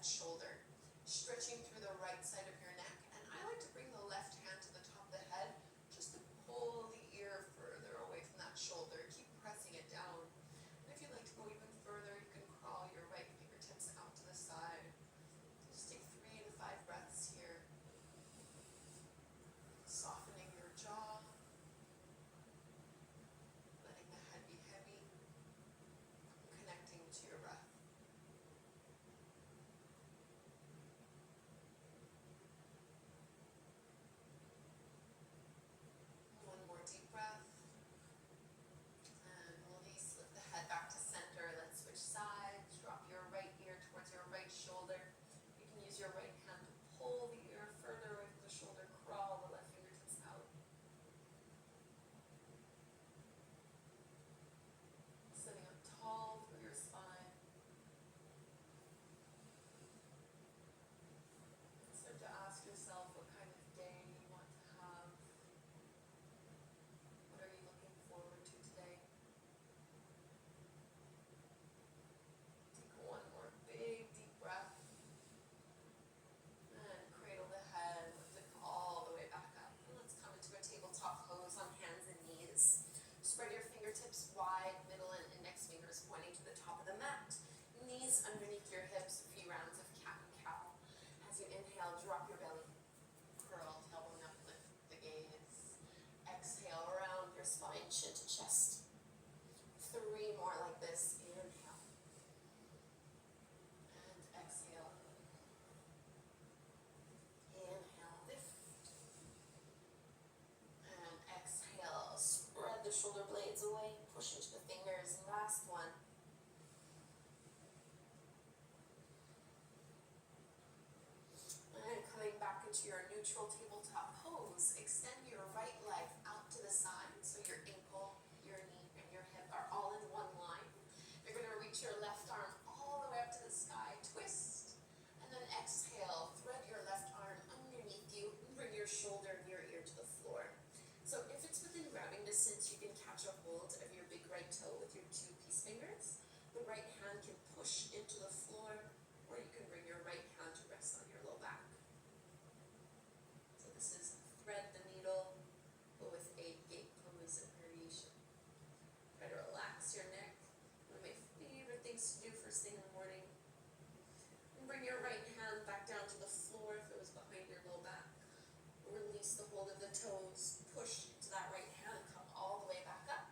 left shoulder. Stretching through the right side of your neck, and I like to bring the left hand to the top of the head just to pull the ear further away from that shoulder. Keep pressing it down. And if you'd like to go even further, you can crawl your right fingertips out to the side. Just take 3 to 5 breaths here. Softening your jaw. Letting the head be heavy. Connecting to your breath. One more deep breath. And release. Lift the head back to center. Let's switch sides. Drop your right ear towards your right shoulder. You can use your right hand to pull the ear further away from the shoulder. Crawl the left fingertips out. Sitting up tall through your spine. Start to ask yourself what kind of day you want to have. What are you looking forward to today? Take one more big deep breath. And cradle the head, lift it all the way back up. And let's come into a tabletop pose on hands and knees. Spread your fingertips wide, middle and index fingers pointing to the top of the mat. Knees underneath your hips, a few rounds of cat and cow. As you inhale, drop your belly. Curl, tailbone up, lift the gaze. Exhale, round your spine, chin to chest. 3 more like this. Inhale. And exhale. Inhale, lift. And exhale, spread the shoulder blades away, push into the fingers. Last one. And coming back into your neutral tabletop pose, extend your right leg out to the side, so your ankle, your knee, and your hip are all in one line. You're going to reach your left arm all the way up to the sky, twist, and then exhale, thread your left arm underneath you, and bring your shoulder near ear to the floor. So if it's within grabbing distance, you can catch a hold of your big right toe with your 2 peace fingers. The right hand can push into the floor, or you can bring your right hand to rest on your low back. So this is thread the needle, but with a gate pose variation. Try to relax your neck. One of my favorite things to do first thing in the morning. And bring your right hand back down to the floor if it was behind your low back. Release the hold of the toes, push into that right hand, come all the way back up.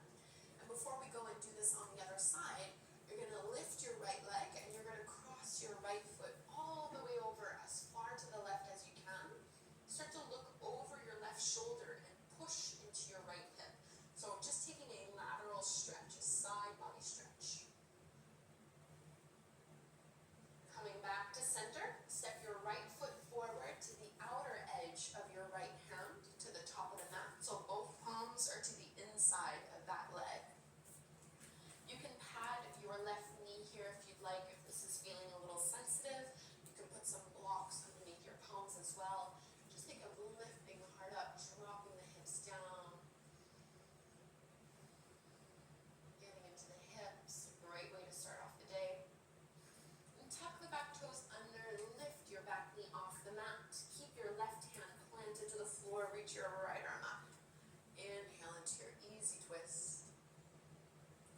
And before we go and do this on the other side, you're going to lift your right leg and you're going to cross your right foot all the way over as far to the left as you can. Start to look over your left shoulder and push into your right hip. So just taking a lateral stretch, a side body stretch. Coming back to center, step your right foot forward to the outer edge of your right hand to the top of the mat. So both palms are to the inside of that leg. You can pad your left knee here if you'd like. If this is feeling a little sensitive, you can put some blocks underneath your palms as well. Just think of lifting the heart up, dropping the hips down. Getting into the hips, a great way to start off the day. And tuck the back toes under, lift your back knee off the mat. Keep your left hand planted to the floor, reach your right arm up. Inhale into your easy twist.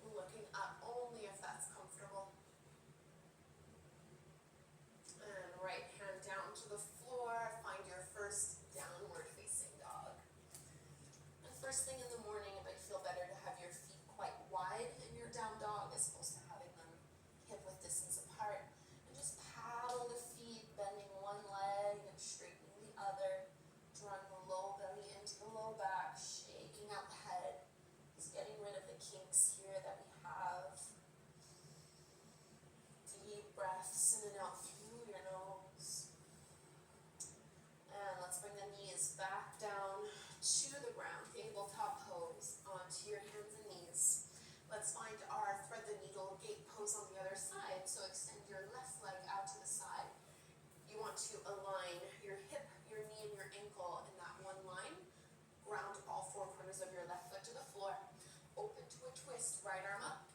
Looking up only if that's comfortable. And right hand down to the floor, find your first downward facing dog. And first thing in the morning, it might feel better to have your feet quite wide in your down dog as opposed to having them hip width distance apart. And just paddle the feet, bending one leg and straightening the other, drawing the low belly into the low back, shaking out the head, just getting rid of the kinks here that we have. Deep breaths in and out through your nose. And let's bring the knees back down to the ground, tabletop pose, onto your hands and knees. Let's find our thread the needle gate pose on the other side. So extend your left leg out to the side. You want to align your hip, your knee, and your ankle in that one line. Ground all 4 corners of your left foot to the floor. Open to a twist, right arm up.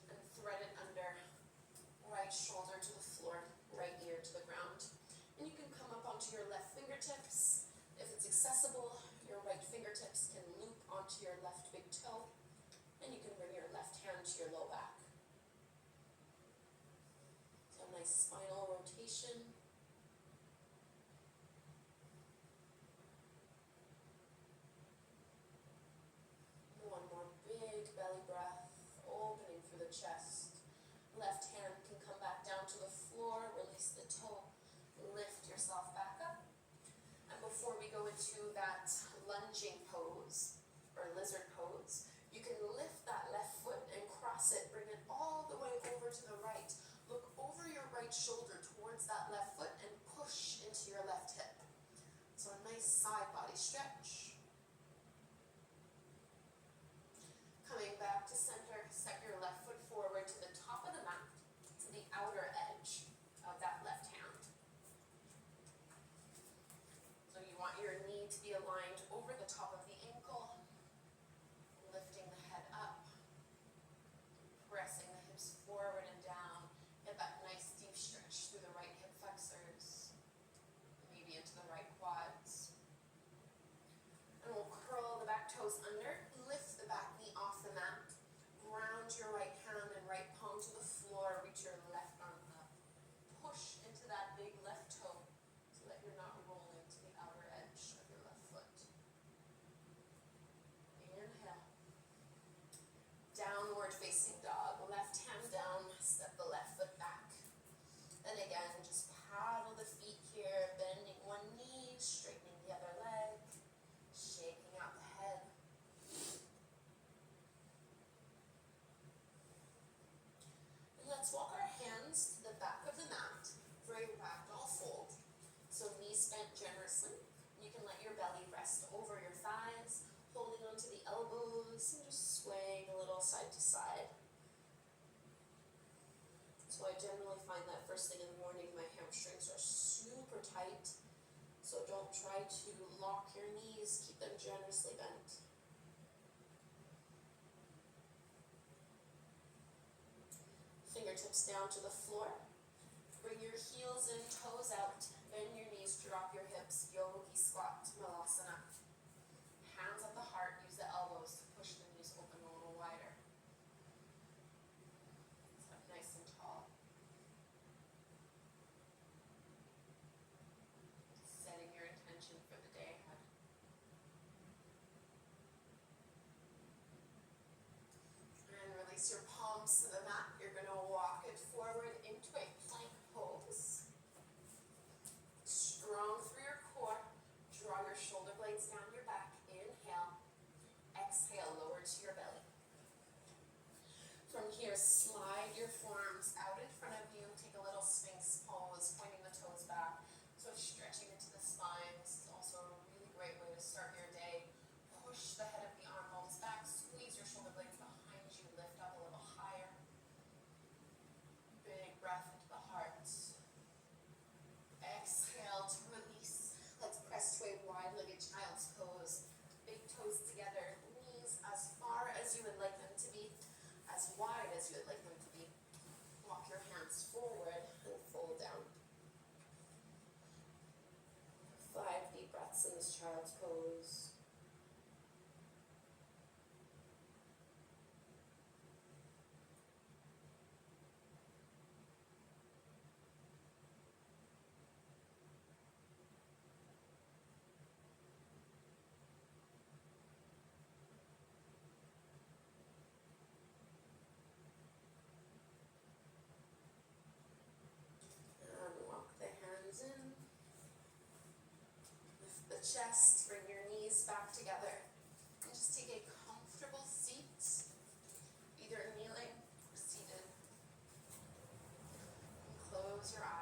And thread it under. Right shoulder to the floor, right onto your left fingertips. If it's accessible, your right fingertips can loop onto your left big toe, and you can bring your left hand to your low back. So a nice spinal rotation. One more big belly breath, opening through the chest. Left hand can come back down to the floor, release the toe, lift yourself back up. And before we go into that lunging pose, or lizard pose, you can lift that left foot and cross it, bring it all the way over to the right. Look over your right shoulder towards that left foot and push into your left hip. So a nice side body stretch. Coming back to center, step your left foot forward to the top of the mat, to the outer edge of that left hand. So you want your knee to be aligned over the top of the ankle, lifting the head up, pressing the hips forward and down. Get that nice deep stretch through the right hip flexors, maybe into the right quads. And we'll curl the back toes under, lift the back knee off the mat, ground your right hand and right palm to the floor, reach your left arm up. Push into that big left toe so that you're not rolling to the outer edge of your left foot. Inhale. Downward facing dog, left hand down, step the left foot back. Then again, just paddle the feet here, bending one knee, straightening the other leg, shaking out the head. And let's walk our hands to the back of the mat for a ragdoll fold. So knees bent generously. You can let your belly rest over your thighs, holding onto the elbows and just swaying a little side to side. So I generally find that first thing in the morning my hamstrings are super tight. So don't try to lock your knees, keep them generously bent. Fingertips down to the floor. Bring your heels in, toes out, bend your knees, drop your hips, yogi squat, malasana. Hands at the heart, use the elbows to push the knees open a little wider. Sit up nice and tall. Setting your intention for the day ahead. And release your palms to the mat. You're going to walk it forward into a plank pose. Strong through your core. Draw your shoulder blades down your back. Inhale. Exhale, lower to your belly. From here, slide your forearms out in front of you. Take a little sphinx pose, pointing the toes back. So stretching into the spine. This is also a really great way to start your day. Push the head of the arm bones back. Squeeze your shoulder blades behind you. Lift up a little higher. Big breath into the heart. Exhale to release. Let's press to a wide-legged child's pose. Big toes together, knees as far as you would like them to be, as wide as you would like them to be. Walk your hands forward and fold down. 5 deep breaths in this child's pose. Chest, bring your knees back together, and just take a comfortable seat, either kneeling or seated. And close your eyes.